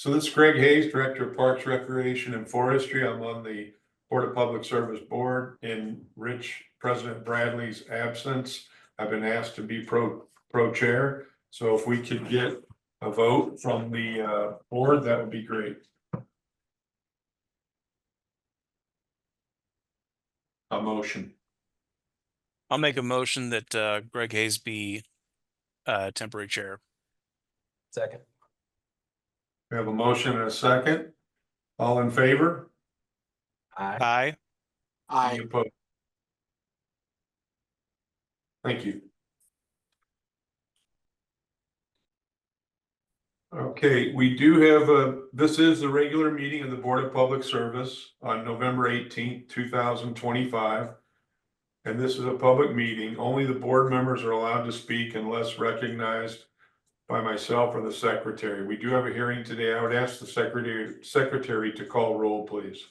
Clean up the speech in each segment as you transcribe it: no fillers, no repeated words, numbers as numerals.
So this is Greg Hayes, Director of Parks, Recreation and Forestry. I'm on the Board of Public Service Board. In President Bradley's absence, I've been asked to be pro chair. So if we could get a vote from the board, that would be great. A motion. I'll make a motion that Greg Hayes be temporary chair. Second. We have a motion and a second. All in favor? Aye. Aye. Any opposed? Thank you. Okay, we do have this is the regular meeting of the Board of Public Service on November 18th, 2025. And this is a public meeting. Only the board members are allowed to speak unless recognized by myself or the secretary. We do have a hearing today. I would ask the secretary to call roll, please.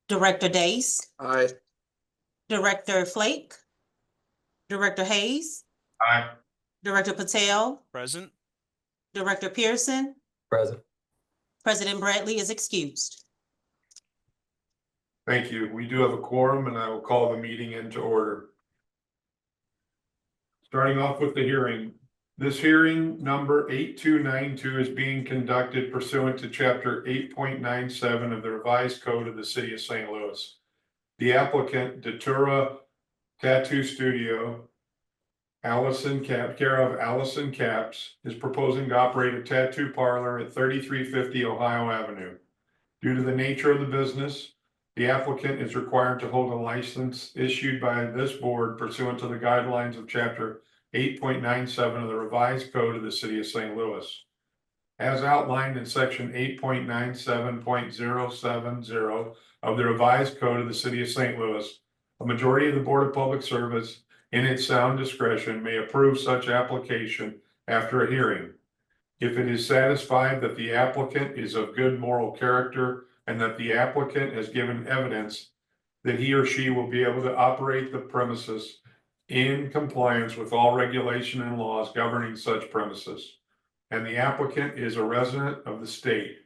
Director Dace, Aye. Director Flake, Director Hayes, Aye. Director Patel, Present. Director Pearson, Present. President Bradley is excused. Thank you. We do have a quorum and I will call the meeting into order. Starting off with the hearing. This hearing number 8292 is being conducted pursuant to chapter 8.97 of the revised code of the city of St. Louis. The applicant, Datura Tattoo Studio, care of Allison Caps, is proposing to operate a tattoo parlor at 3350 Ohio Avenue. Due to the nature of the business, the applicant is required to hold a license issued by this board pursuant to the guidelines of chapter 8.97 of the revised code of the city of St. Louis. As outlined in section 8.97.070 of the revised code of the city of St. Louis, a majority of the Board of Public Service, in its sound discretion, may approve such application after a hearing. If it is satisfied that the applicant is of good moral character and that the applicant has given evidence that he or she will be able to operate the premises in compliance with all regulation and laws governing such premises, and the applicant is a resident of the state,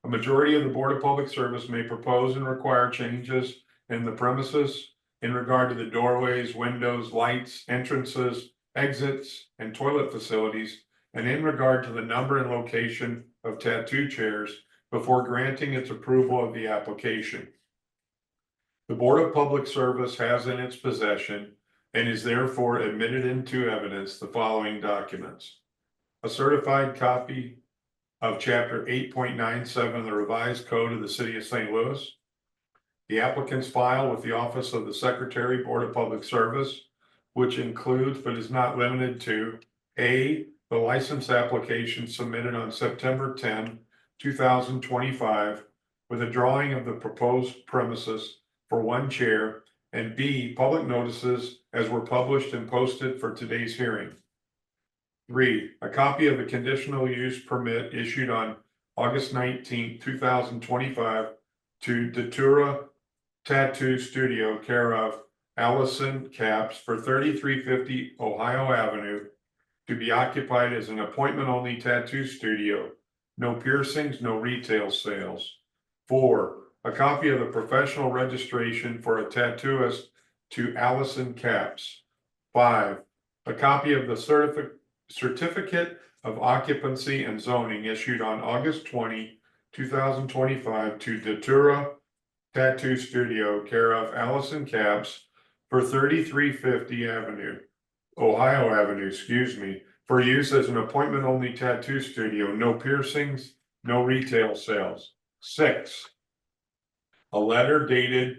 a majority of the Board of Public Service may propose and require changes in the premises in regard to the doorways, windows, lights, entrances, exits, and toilet facilities, and in regard to the number and location of tattoo chairs before granting its approval of the application. The Board of Public Service has in its possession and is therefore admitted into evidence the following documents: a certified copy of chapter 8.97 of the revised code of the city of St. Louis, the applicant's file with the Office of the Secretary, Board of Public Service, which includes but is not limited to A, the license application submitted on September 10, 2025, with a drawing of the proposed premises for one chair, and B, public notices as were published and posted for today's hearing. 3, a copy of the conditional use permit issued on August 19, 2025 to Datura Tattoo Studio, care of Allison Caps, for 3350 Ohio Avenue, to be occupied as an appointment-only tattoo studio. No piercings, no retail sales. 4, a copy of the professional registration for a tattooist to Allison Caps. 5, a copy of the certificate of occupancy and zoning issued on August 20, 2025 to Datura Tattoo Studio, care of Allison Caps, for 3350 Ohio Avenue, for use as an appointment-only tattoo studio. No piercings, no retail sales. 6, a letter dated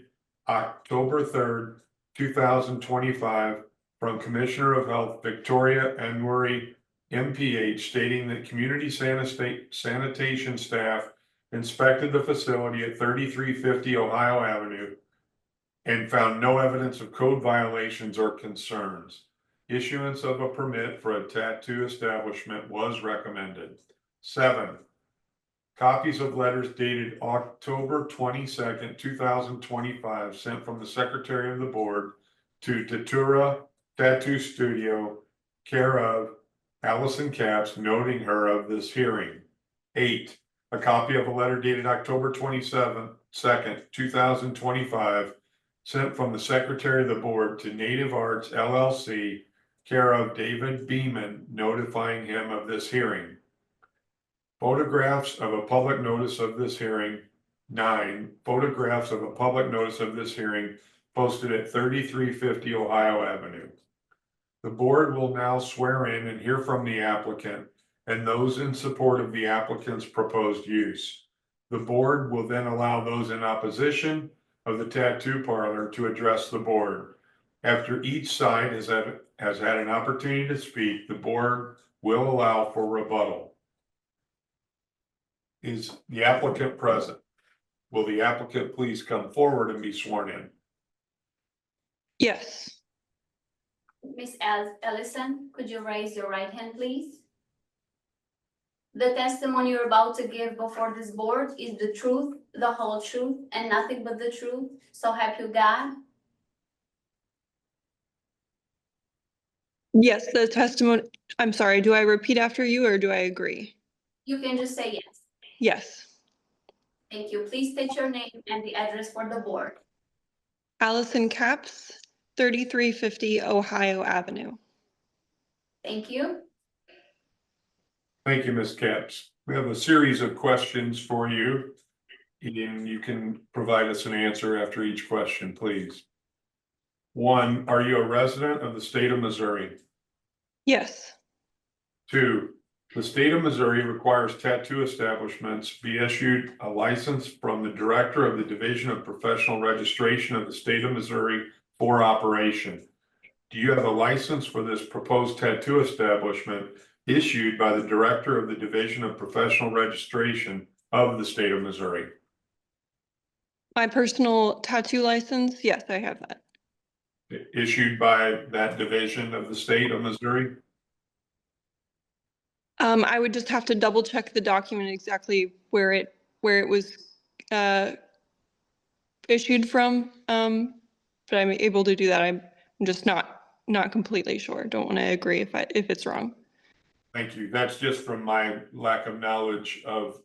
October 3rd, 2025 from Commissioner of Health Victoria Enwery, MPH, stating that community sanitation staff inspected the facility at 3350 Ohio Avenue and found no evidence of code violations or concerns. Issuance of a permit for a tattoo establishment was recommended. 7, copies of letters dated October 22nd, 2025, sent from the Secretary of the Board to Datura Tattoo Studio, care of Allison Capps, noting her of this hearing. 8, a copy of a letter dated October 2nd, 2025, sent from the Secretary of the Board to Native Arts LLC, care of David Beeman, notifying him of this hearing. Photographs of a public notice of this hearing. 9, photographs of a public notice of this hearing posted at 3350 Ohio Avenue. The board will now swear in and hear from the applicant and those in support of the applicant's proposed use. The board will then allow those in opposition of the tattoo parlor to address the board. After each side has had an opportunity to speak, the board will allow for rebuttal. Is the applicant present? Will the applicant please come forward and be sworn in? Yes. Ms. Ellison, could you raise your right hand, please? The testimony you're about to give before this board is the truth, the whole truth, and nothing but the truth. So help you God. Yes, the testimony, I'm sorry, do I repeat after you or do I agree? You can just say yes. Yes. Thank you. Please state your name and the address for the board. Allison Capps, 3350 Ohio Avenue. Thank you. Thank you, Ms. Capps. We have a series of questions for you. And you can provide us an answer after each question, please. 1, are you a resident of the state of Missouri? Yes. 2, the state of Missouri requires tattoo establishments be issued a license from the Director of the Division of Professional Registration of the state of Missouri for operation. Do you have a license for this proposed tattoo establishment issued by the Director of the Division of Professional Registration of the state of Missouri? My personal tattoo license? Yes, I have that. Issued by that division of the state of Missouri? I would just have to double check the document exactly where it was issued from. But I'm able to do that. I'm just not completely sure. Don't want to agree if it's wrong. Thank you. That's just from my lack of knowledge of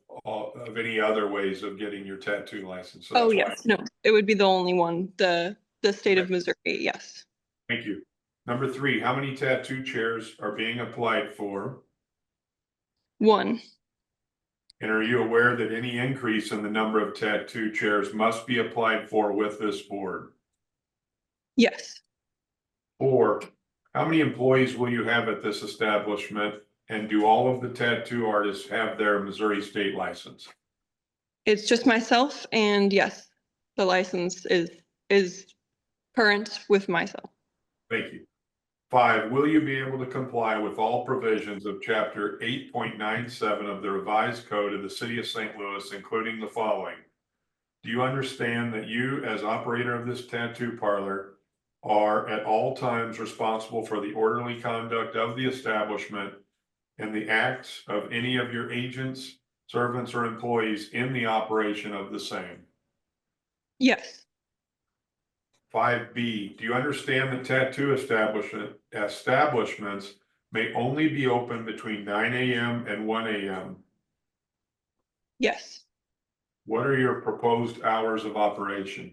any other ways of getting your tattoo license. So Oh, that's why. yes. No, it would be the only one. The state of Missouri. Yes. Thank you. Number 3, how many tattoo chairs are being applied for? 1. And are you aware that any increase in the number of tattoo chairs must be applied for with this board? Yes. 4, how many employees will you have at this establishment? And do all of the tattoo artists have their Missouri state license? It's just myself, and yes, the license is current with myself. Thank you. 5, will you be able to comply with all provisions of chapter 8.97 of the revised code of the city of St. Louis, including the following? Do you understand that you, as operator of this tattoo parlor, are at all times responsible for the orderly conduct of the establishment and the acts of any of your agents, servants, or employees in the operation of the same? Yes. 5B, do you understand that tattoo establishments may only be open between 9 a.m. and 1 a.m.? Yes. What are your proposed hours of operation?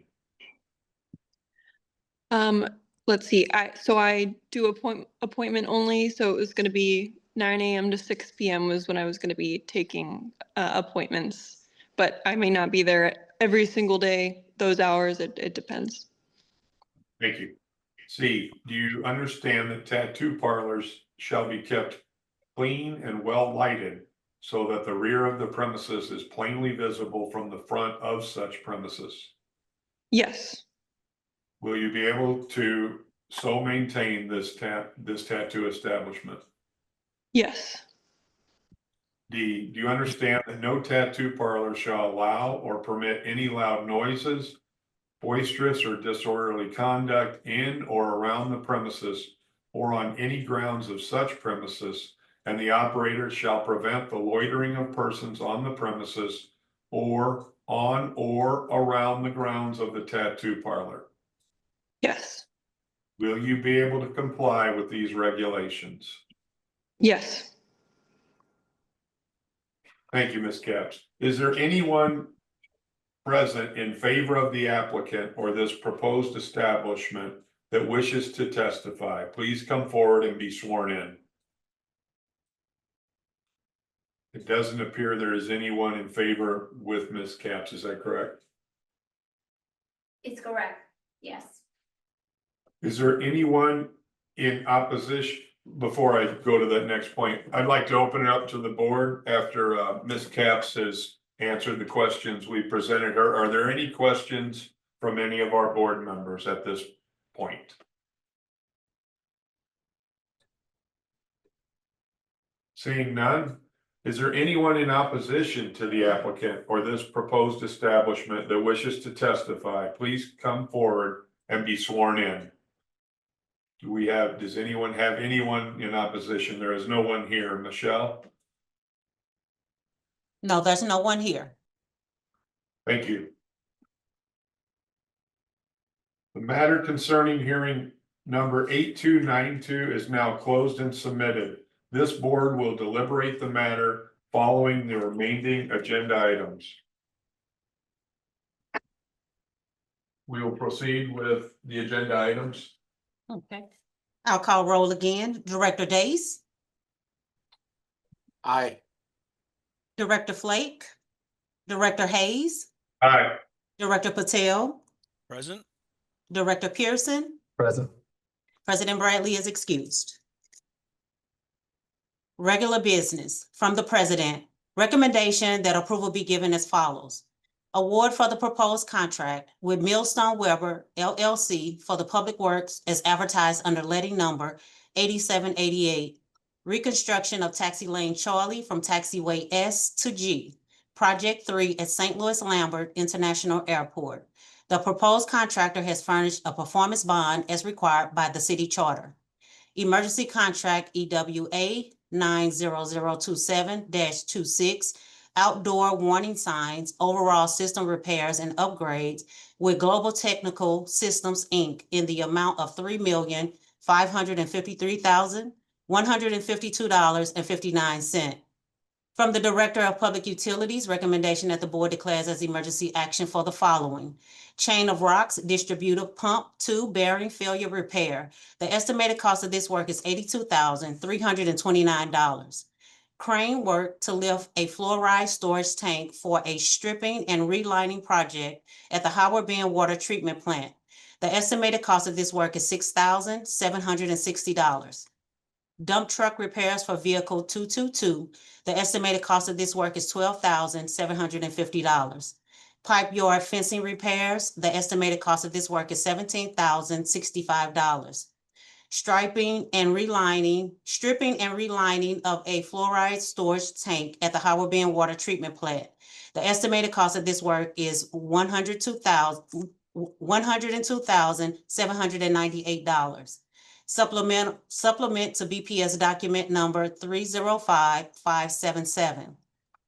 Let's see. I do appointment only, so it was going to be 9 a.m. to 6 p.m. was when I was going to be taking appointments, but I may not be there every single day. Those hours, it depends. Thank you. C, do you understand that tattoo parlors shall be kept clean and well lighted so that the rear of the premises is plainly visible from the front of such premises? Yes. Will you be able to so maintain this tattoo establishment? Yes. D, do you understand that no tattoo parlor shall allow or permit any loud noises, boisterous or disorderly conduct in or around the premises or on any grounds of such premises, and the operator shall prevent the loitering of persons on the premises or on or around the grounds of the tattoo parlor? Yes. Will you be able to comply with these regulations? Yes. Thank you, Ms. Capps. Is there anyone present in favor of the applicant or this proposed establishment that wishes to testify? Please come forward and be sworn in. It doesn't appear there is anyone in favor with Ms. Capps, is that correct? It's correct, yes. Is there anyone in opposition? Before I go to that next point, I'd like to open it up to the board after Ms. Capps has answered the questions we presented her. Are there any questions from any of our board members at this point? Seeing none, is there anyone in opposition to the applicant or this proposed establishment that wishes to testify? Please come forward and be sworn in. Does anyone have anyone in opposition? There is no one here. Michelle? No, there's no one here. Thank you. The matter concerning hearing number 8292 is now closed and submitted. This board will deliberate the matter following the remaining agenda items. We will proceed with the agenda items. Okay. I'll call roll again. Director Days, Aye. Director Flake, Director Hayes, Aye. Director Patel, Present. Director Pearson, Present. President Bradley is excused. Regular business from the president. Recommendation that approval be given as follows. Award for the proposed contract with Millstone Weber LLC for the Public Works as advertised under letting number 8788. Reconstruction of Taxi Lane Charlie from Taxiway S to G. Project 3 at St. Louis Lambert International Airport. The proposed contractor has furnished a performance bond as required by the city charter. Emergency contract EWA 90027-26, outdoor warning signs, overall system repairs and upgrades with Global Technical Systems, Inc. in the amount of $3,553,152.59. From the Director of Public Utilities, recommendation that the board declares as emergency action for the following. Chain of Rocks Distributor Pump 2 Bearing Failure Repair. The estimated cost of this work is $82,329. Crane work to lift a fluoride storage tank for a stripping and relining project at the Howard Bend Water Treatment Plant. The estimated cost of this work is $6,760. Dump truck repairs for vehicle 222. The estimated cost of this work is $12,750. Pipe yard fencing repairs. The estimated cost of this work is $17,065. Stripping and relining of a fluoride storage tank at the Howard Bend Water Treatment Plant. The estimated cost of this work is $102,798. Supplement to BPS document number 305577.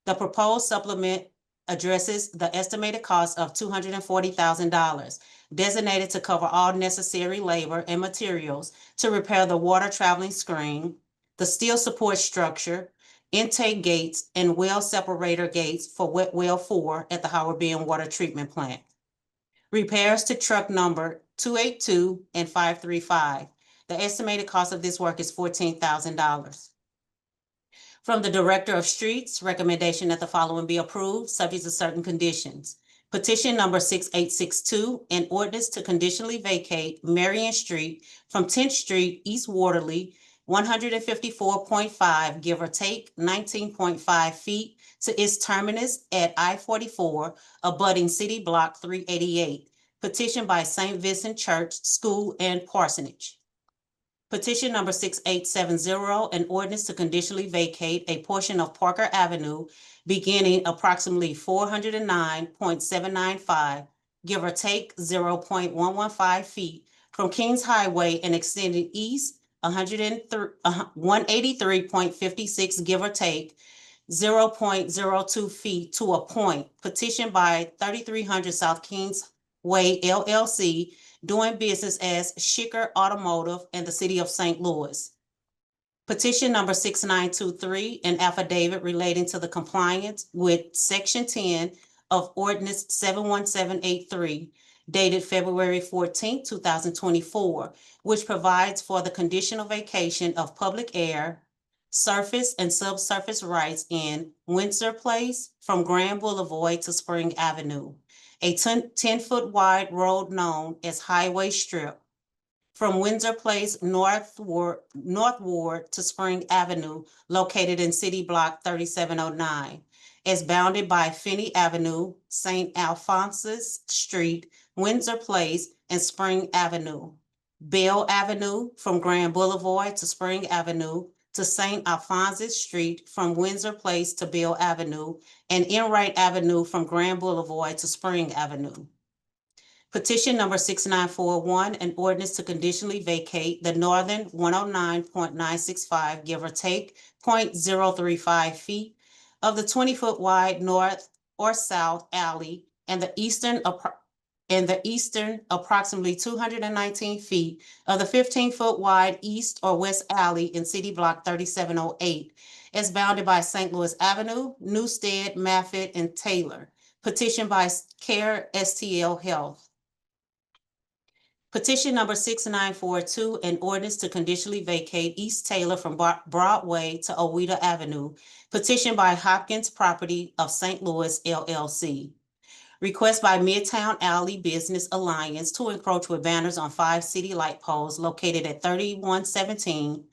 The proposed supplement addresses the estimated cost of $240,000 designated to cover all necessary labor and materials to repair the water traveling screen, the steel support structure, intake gates, and well separator gates for wet well 4 at the Howard Bend Water Treatment Plant. Repairs to truck number 282 and 535. The estimated cost of this work is $14,000. From the Director of Streets, recommendation that the following be approved, subject to certain conditions. Petition number 6862, an ordinance to conditionally vacate Marion Street from 10th Street, East Waterly, 154.5, give or take 19.5 feet to its terminus at I-44, abutting City Block 388. Petition by St. Vincent Church School and Parsonage. Petition number 6870, an ordinance to conditionally vacate a portion of Parker Avenue beginning approximately 409.795, give or take 0.115 feet from Kings Highway and extending east 183.56, give or take 0.02 feet to a point. Petition by 3300 South Kings Way LLC, doing business as Schicker Automotive and the City of St. Louis. Petition number 6923, an affidavit relating to the compliance with Section 10 of Ordinance 71783 dated February 14, 2024, which provides for the conditional vacation of public air, surface and subsurface rights in Windsor Place from Grand Boulevard to Spring Avenue, a 10-foot wide road known as Highway Strip from Windsor Place northward to Spring Avenue, located in City Block 3709, is bounded by Finney Avenue, St. Alphonsus Street, Windsor Place, and Spring Avenue. Bell Avenue from Grand Boulevard to Spring Avenue to St. Alphonsus Street from Windsor Place to Bell Avenue, and Enright Avenue from Grand Boulevard to Spring Avenue. Petition number 6941, an ordinance to conditionally vacate the northern 109.965, give or take 0.035 feet of the 20-foot wide north or south alley and the eastern approximately 219 feet of the 15-foot wide east or west alley in City Block 3708 is bounded by St. Louis Avenue, Newstead, Maffitt, and Taylor. Petition by CARE STL Health. Petition number 6942, an ordinance to conditionally vacate East Taylor from Broadway to Oweta Avenue. Petition by Hopkins Property of St. Louis LLC. Request by Midtown Alley Business Alliance to encroach with banners on 5 city light poles located at 3117,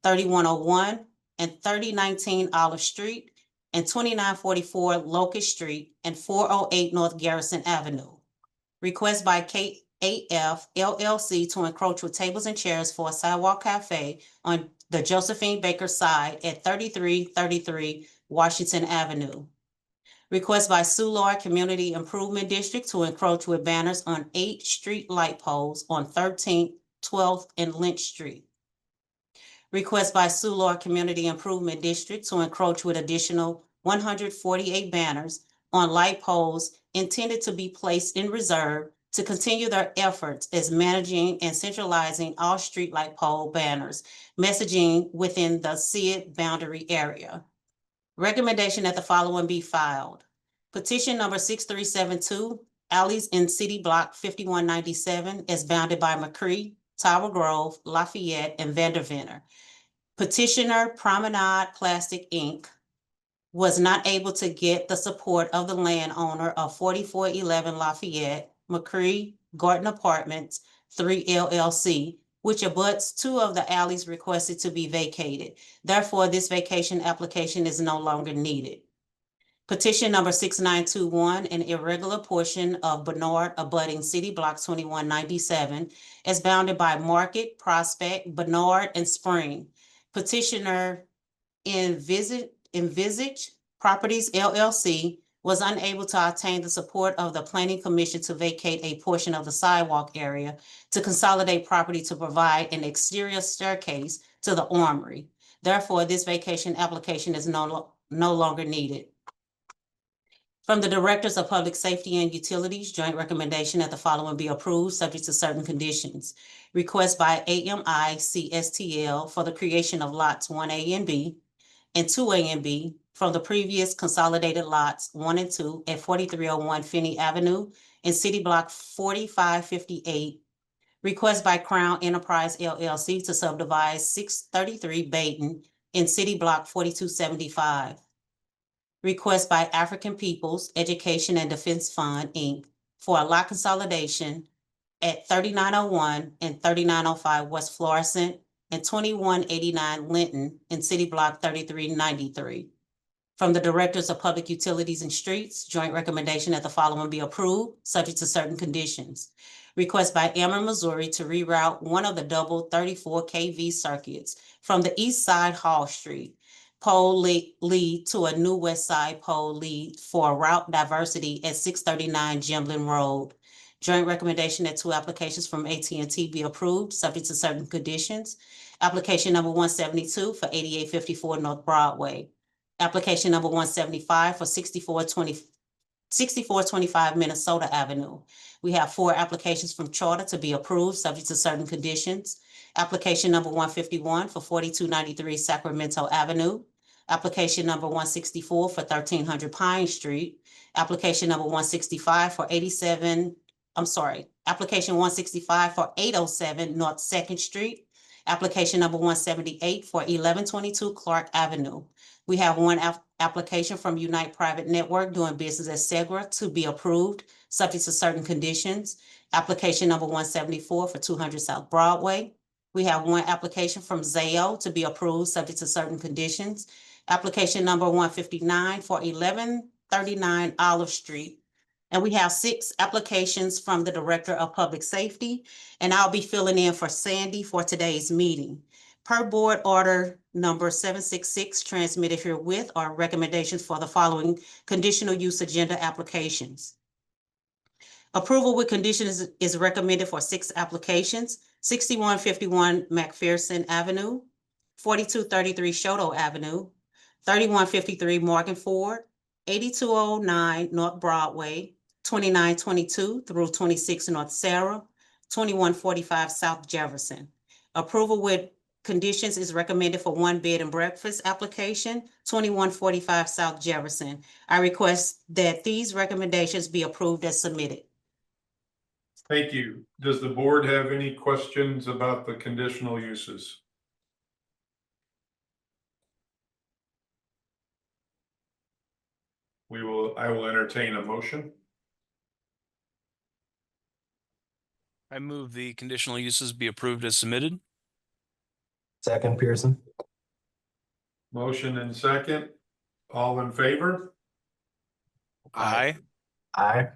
3101, and 3019 Olive Street, and 2944 Locust Street, and 408 North Garrison Avenue. Request by KAF LLC to encroach with tables and chairs for a sidewalk cafe on the Josephine Baker side at 3333 Washington Avenue. Request by Soulard Community Improvement District to encroach with banners on 8 street light poles on 13th, 12th, and Lynch Street. Request by Soulard Community Improvement District to encroach with additional 148 banners on light poles intended to be placed in reserve to continue their efforts as managing and centralizing all streetlight pole banners, messaging within the SID boundary area. Recommendation that the following be filed. Petition number 6372, alleys in City Block 5197 is bounded by McCree, Tower Grove, Lafayette, and Vanderventor. Petitioner Promenade Plastic Inc. was not able to get the support of the landowner of 4411 Lafayette, McCree Garden Apartments 3 LLC, which abuts 2 of the alleys requested to be vacated. Therefore, this vacation application is no longer needed. Petition number 6921, an irregular portion of Bernard abutting City Block 2197 is bounded by Market, Prospect, Bernard, and Spring. Petitioner Envisage Properties LLC was unable to obtain the support of the Planning Commission to vacate a portion of the sidewalk area to consolidate property to provide an exterior staircase to the Armory. Therefore, this vacation application is no longer needed. From the Directors of Public Safety and Utilities, joint recommendation that the following be approved, subject to certain conditions. Request by AMI CSTL for the creation of lots 1A and B and 2A and B from the previous consolidated lots 1 and 2 at 4301 Finney Avenue in City Block 4558. Request by Crown Enterprise LLC to subdivide 633 Baton in City Block 4275. Request by African Peoples Education and Defense Fund, Inc. for a lot consolidation at 3901 and 3905 West Florissant and 2189 Linton in City Block 3393. From the Directors of Public Utilities and Streets, joint recommendation that the following be approved, subject to certain conditions. Request by Ameren Missouri to reroute one of the double 34 kV circuits from the east side Hall Street pole lead to a new west side pole lead for route diversity at 639 Gemlin Road. Joint recommendation that 2 applications from AT&T be approved, subject to certain conditions. Application number 172 for 8854 North Broadway. Application number 175 for 6425 Minnesota Avenue. We have 4 applications from Charter to be approved, subject to certain conditions. Application number 151 for 4293 Sacramento Avenue. Application number 164 for 1300 Pine Street. Application number 165 for application 165 for 807 North Second Street. Application number 178 for 1122 Clark Avenue. We have one application from Unite Private Network doing business as Segra to be approved, subject to certain conditions. Application number 174 for 200 South Broadway. We have one application from Zayo to be approved, subject to certain conditions. Application number 159 for 1139 Olive Street. And we have 6 applications from the Director of Public Safety, and I'll be filling in for Sandy for today's meeting. Per board order number 766 transmitted herewith are recommendations for the following conditional use agenda applications. Approval with conditions is recommended for 6 applications: 6151 McPherson Avenue, 4233 Shoto Avenue, 3153 Morgan Ford, 8209 North Broadway, 2922 through 26 North Sarah, 2145 South Jefferson. Approval with conditions is recommended for 1 bed and breakfast application, 2145 South Jefferson. I request that these recommendations be approved as submitted. Thank you. Does the board have any questions about the conditional uses? I will entertain a motion. I move the conditional uses be approved as submitted. Second, Pearson. Motion and second. All in favor? Aye. Aye.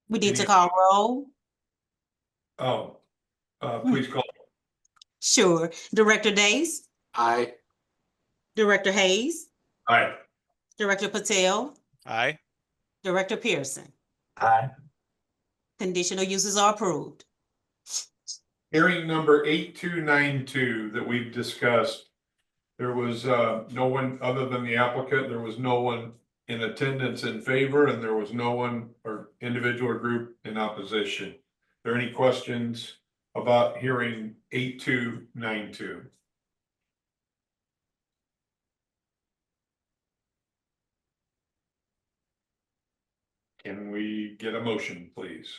We need to Any- call roll. Oh, please call. Sure. Director Days, Aye. Director Hayes, Aye. Director Patel, Aye. Director Pearson. Aye. Conditional uses are approved. Hearing number 8292 that we've discussed. There was no one other than the applicant. There was no one in attendance in favor, and there was no one or individual or group in opposition. Are there any questions about hearing 8292? Can we get a motion, please?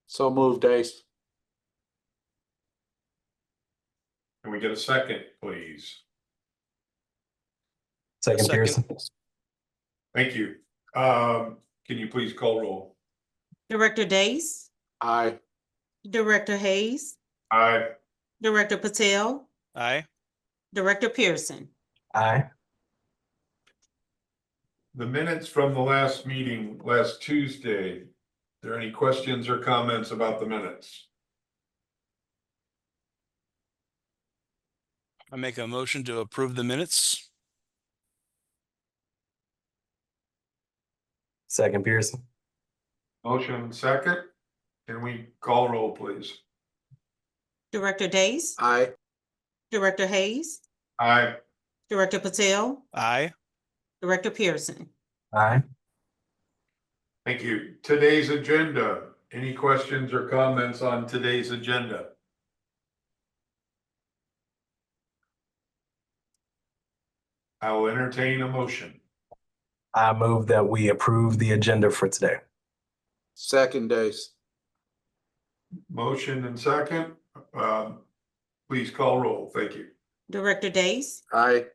So moved, Dace. Can we get a second, please? Second, Second. Pearson. Thank you. Can you please call roll? Director Days, Aye. Director Hayes, Aye. Director Patel, Aye. Director Pearson. Aye. The minutes from the last meeting, last Tuesday, are there any questions or comments about the minutes? I make a motion to approve the minutes. Second, Pearson. Motion second. Can we call roll, please? Director Days, Aye. Director Hayes, Aye. Director Patel, Aye. Director Pearson. Aye. Thank you. Today's agenda. Any questions or comments on today's agenda? I will entertain a motion. I move that we approve the agenda for today. Second, Dace. Motion and second. Please call roll. Thank you. Director Days, Aye.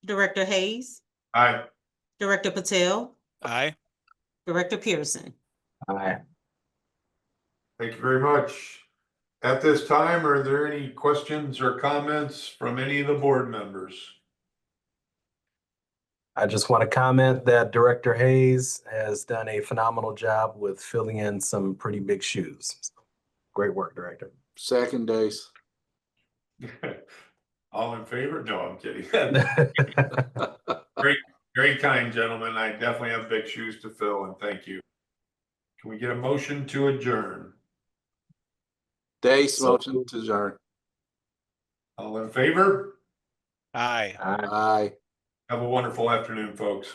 Director Hayes, Aye. Director Patel, Aye. Director Pearson. Aye. Thank you very much. At this time, are there any questions or comments from any of the board members? I just want to comment that Director Hayes has done a phenomenal job with filling in some pretty big shoes. Great work, Director. Second, Dace. All in favor? No, I'm kidding. Very kind, gentlemen. I definitely have big shoes to fill, and thank you. Can we get a motion to adjourn? Dace, motion to adjourn. All in favor? Aye. Aye. Aye. Have a wonderful afternoon, folks.